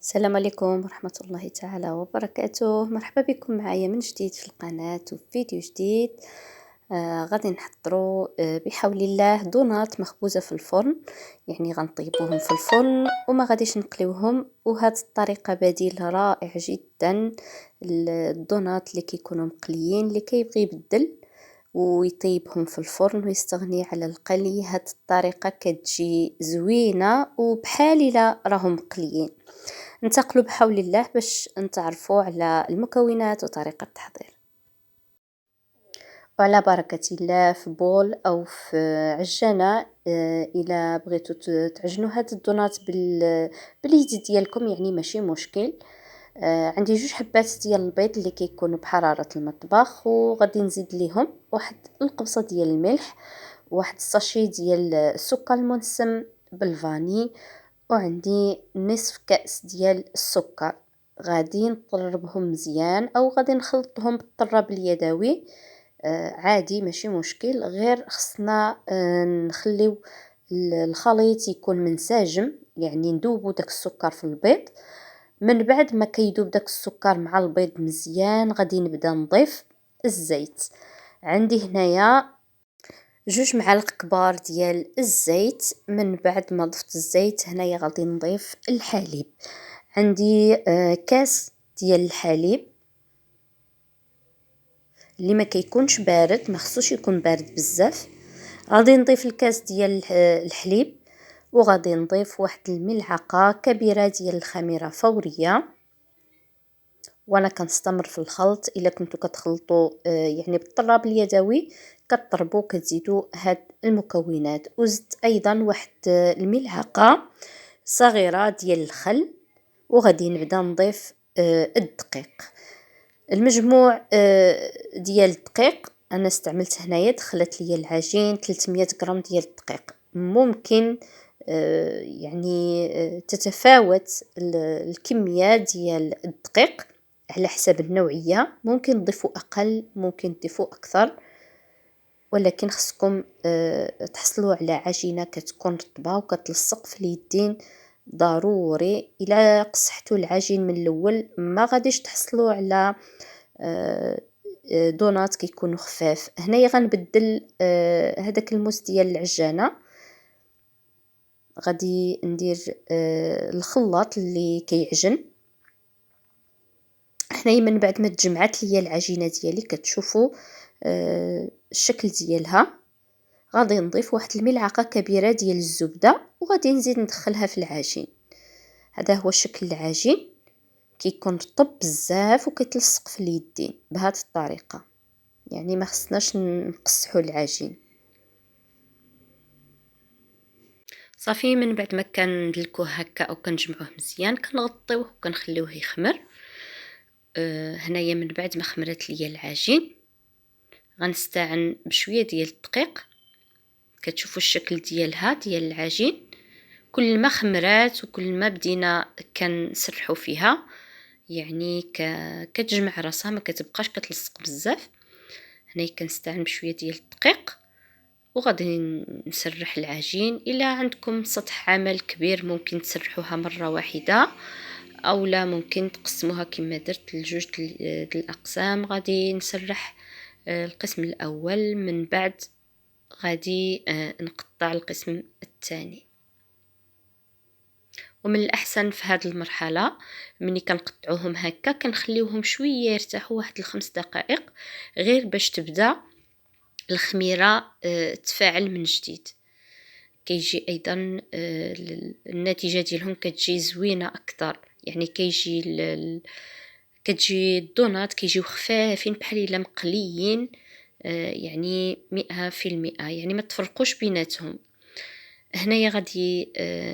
السلام عليكم ورحمة الله تعالى وبركاته. مرحبا بكم معايا من جديد في القناة وفي فيديو جديد. غادي نحضروا بحول الله دونات مخبوزة في الفرن. يعني غنطيبوهم في الفرن وما غاديش نقليوهم، وهاد الطريقة بديل رائع جدا. الدونات اللي كيكونوا مقليين، اللي كيبغي يبدل ويطيبهم في الفرن ويستغني على القلي، هاد الطريقة كتجي زوينة وبحال الا راهم مقليين. ننتقلوا بحول الله باش نتعرفوا على المكونات وطريقة التحضير. وعلى بركة الله، في بول أو في عجانة، إلا بغيتوا تعجنوا هاد الدونات باليد ديالكم يعني ماشي مشكل. عندي 2 حبات ديال البيض اللي كيكونوا بحرارة المطبخ، وغادي نزيد ليهم واحد القبصة ديال الملح، واحد الساشي ديال السكر المنسم بالفاني، وعندي نصف كأس ديال السكر. غادي نطربهم مزيان او غادي نخلطهم بالطراب اليدوي. عادي ماشي مشكل، غير خصنا نخليو الخليط يكون منسجم، يعني ندوبو داك السكر في البيض. من بعد ما كيدوب داك السكر مع البيض مزيان، غادي نبدا نضيف الزيت. عندي هنايا 2 معالق كبار ديال الزيت. من بعد ما ضفت الزيت هنايا غادي نضيف الحليب. عندي كاس ديال الحليب اللي ما كيكونش بارد، ما خصوش يكون بارد بزاف. غادي نضيف الكاس ديال الحليب، وغادي نضيف واحد الملعقه كبيره ديال الخميره فوريه. وانا كنستمر في الخلط. الا كنتو كتخلطوا يعني بالطراب اليدوي، كتضربوا كتزيدوا هاد المكونات. وزدت ايضا واحد الملعقه صغيره ديال الخل، وغادي نبدا نضيف الدقيق. المجموع ديال الدقيق انا استعملت هنايا، دخلت لي العجين 300 غرام ديال الدقيق. ممكن يعني تتفاوت الكميه ديال الدقيق على حسب النوعيه، ممكن تضيفوا اقل ممكن تضيفوا اكثر، ولكن خصكم تحصلوا على عجينه كتكون رطبه وكتلصق في اليدين ضروري. الا قصحتوا العجين من الاول ما غاديش تحصلوا على دونات كيكونوا خفاف. هنايا غنبدل هذاك الموس ديال العجانه. غادي ندير الخلاط اللي كيعجن. هنايا من بعد ما تجمعات ليا العجينه ديالي، كتشوفوا الشكل ديالها، غادي نضيف واحد الملعقه كبيره ديال الزبده، وغادي نزيد ندخلها في العجين. هذا هو شكل العجين، كيكون رطب بزاف وكيتلصق في اليدين بهذه الطريقه. يعني ما خصناش نقصحوا العجين. صافي من بعد ما كندلكوه هكا او كنجمعوه مزيان، كنغطيوه وكنخليوه يخمر. هنايا من بعد ما خمرت ليا العجين، غنستعن بشويه ديال الدقيق. كتشوفوا الشكل ديالها ديال العجين، كل ما خمرات وكل ما بدينا كنسرحوا فيها، يعني كتجمع راسها ما كتبقاش كتلصق بزاف. هنايا كنستعن بشويه ديال الدقيق، وغادي نسرح العجين. الا عندكم سطح عمل كبير ممكن تسرحوها مره واحده، او لا ممكن تقسموها كما درت لجوج الاقسام. غادي نسرح القسم الاول، من بعد غادي نقطع القسم الثاني. ومن الاحسن في هذه المرحله ملي كنقطعوهم هكا كنخليوهم شويه يرتاحوا واحد 5 دقائق، غير باش تبدا الخميره تفاعل من جديد. كيجي ايضا النتيجه ديالهم كتجي زوينه اكثر. يعني كتجي الدونات كيجيو خفافين بحال الا مقليين، يعني 100%، يعني ما تفرقوش بيناتهم. هنايا غادي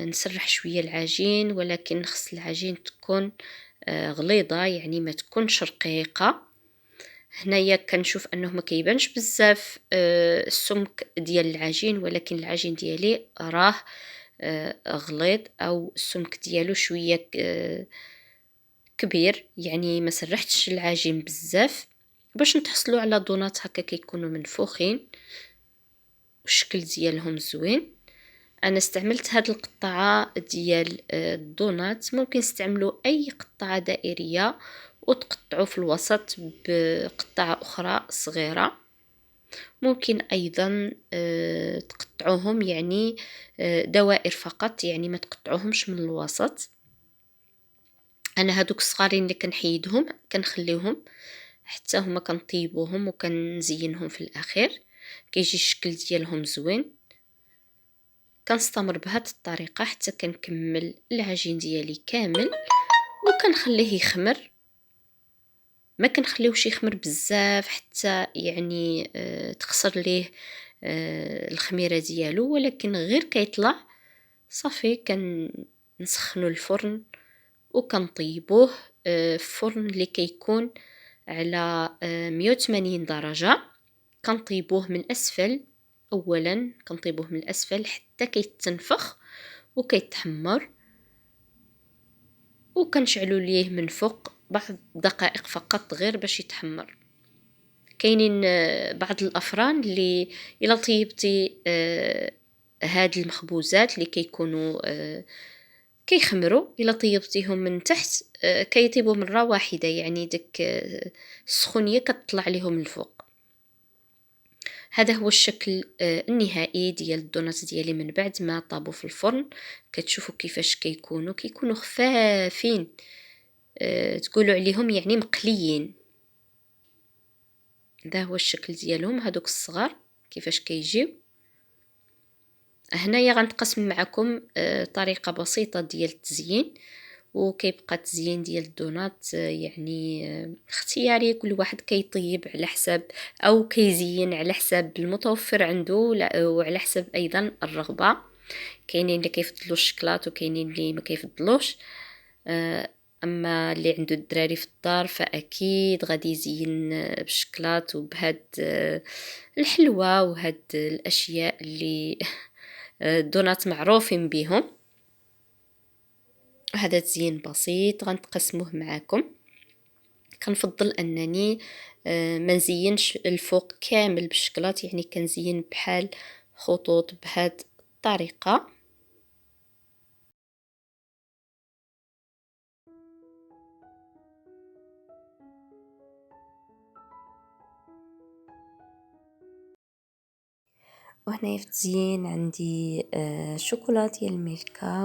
نسرح شويه العجين، ولكن خص العجين تكون غليظه، يعني ما تكونش رقيقه. هنايا كنشوف انه ما كيبانش بزاف السمك ديال العجين، ولكن العجين ديالي راه غليظ، او السمك ديالو شويه كبير. يعني ما سرحتش العجين بزاف باش نتحصلوا على دونات هكا كيكونوا منفوخين والشكل ديالهم زوين. انا استعملت هاد القطعه ديال الدونات. ممكن تستعملوا اي قطعه دائريه وتقطعوا في الوسط بقطعه اخرى صغيره. ممكن ايضا تقطعوهم يعني دوائر فقط، يعني ما تقطعوهمش من الوسط. انا هادوك الصغارين اللي كنحيدهم كنخليهم حتى هما كنطيبوهم وكنزينهم في الاخير، كيجي الشكل ديالهم زوين. كنستمر بهذه الطريقه حتى كنكمل العجين ديالي كامل وكنخليه يخمر. ما كنخليوش يخمر بزاف حتى يعني تخسر ليه الخميره ديالو، ولكن غير كيطلع صافي كنسخنوا الفرن وكنطيبوه في فرن اللي كيكون على 180 درجه. كنطيبوه من الاسفل، اولا كنطيبوه من الاسفل حتى كيتنفخ وكيتحمر، وكنشعلوا ليه من فوق بعض الدقائق فقط غير باش يتحمر. كاينين بعض الافران اللي الا طيبتي هاد المخبوزات اللي كيكونوا كيخمروا، الا طيبتيهم من تحت كيطيبوا مره واحده، يعني ديك السخونيه كتطلع لهم الفوق. هذا هو الشكل النهائي ديال الدونات ديالي من بعد ما طابوا في الفرن. كتشوفوا كيفاش كيكونوا خفافين، تقولوا عليهم يعني مقليين. هذا هو الشكل ديالهم هذوك الصغار كيفاش كيجيو. هنايا غنتقسم معكم طريقه بسيطه ديال التزيين، وكيبقى التزيين ديال الدونات يعني اختياري، كل واحد كيطيب على حسب او كيزين على حسب المتوفر عنده وعلى حسب ايضا الرغبه. كاينين اللي كيفضلوا الشكلاط وكاينين اللي ما كيفضلوش. اما اللي عنده الدراري في الدار فاكيد غادي يزين بالشكلاط وبهاد الحلوى وهاد الاشياء اللي الدونات معروفين بهم. هذا تزيين بسيط غنتقسموه معاكم. كنفضل انني ما نزينش الفوق كامل بالشكلاط، يعني كنزين بحال خطوط بهاد الطريقه. وهنا في التزيين عندي شوكولاته ديال ميلكا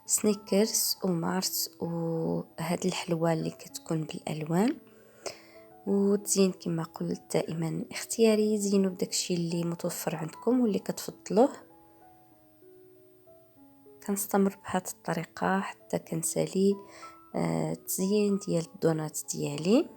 وسنيكرز ومارس وهاد الحلوى اللي كتكون بالالوان. والتزيين كما قلت دائما اختياري، زينوا بداكشي اللي متوفر عندكم واللي كتفضلوه. كنستمر بهذه الطريقه حتى كنسالي التزيين ديال الدونات ديالي.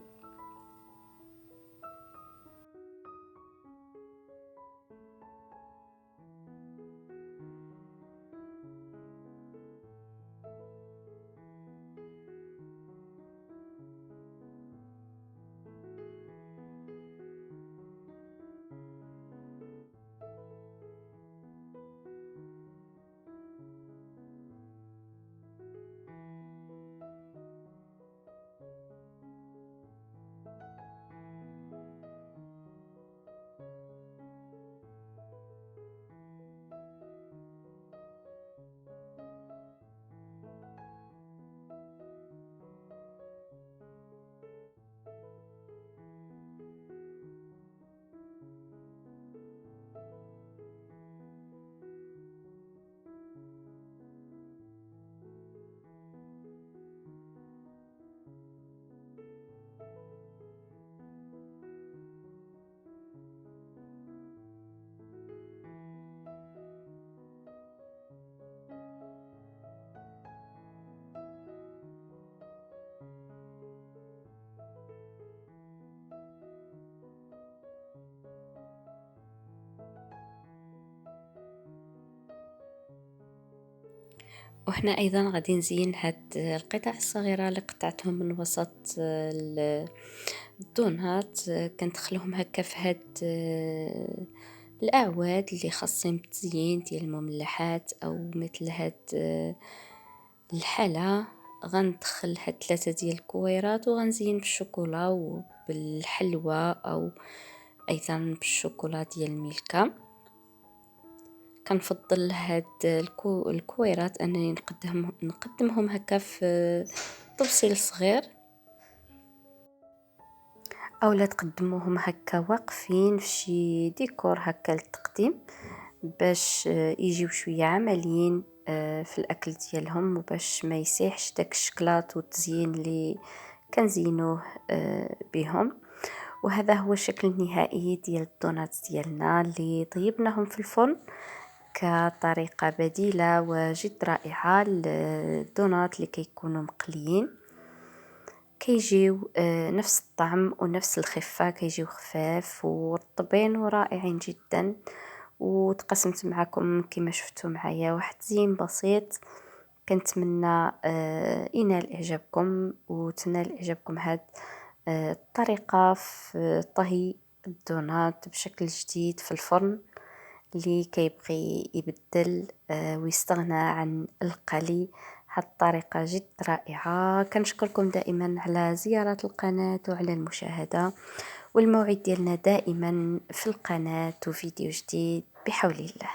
وهنا ايضا غادي نزين هاد القطع الصغيره اللي قطعتهم من وسط الدونات. كندخلهم هكا في هاد الاعواد اللي خاصين بالتزيين ديال المملحات او مثل هاد الحاله. غندخل هاد 3 ديال الكويرات وغنزين بالشوكولا وبالحلوى او ايضا بالشوكولا ديال ميلكا. كنفضل هاد الكويرات انني نقدمهم هكا في طبسيل صغير، اولا تقدموهم هكا واقفين في شي ديكور هكا للتقديم، باش يجيو شويه عمليين في الاكل ديالهم، وباش ما يسيحش داك الشكلاط والتزيين اللي كنزينوه بهم. وهذا هو الشكل النهائي ديال الدونات ديالنا اللي طيبناهم في الفرن كطريقة بديلة وجد رائعة للدونات اللي كيكونوا مقليين. كيجيو نفس الطعم ونفس الخفة، كيجيو خفاف ورطبين ورائعين جدا. وتقسمت معكم كما شفتوا معايا واحد زين بسيط، كنتمنى ينال اعجابكم وتنال اعجابكم هاد الطريقة في طهي الدونات بشكل جديد في الفرن. اللي كيبغي يبدل ويستغنى عن القلي، هاد الطريقة جد رائعة. كنشكركم دائما على زيارة القناة وعلى المشاهدة، والموعد ديالنا دائما في القناة وفيديو جديد بحول الله.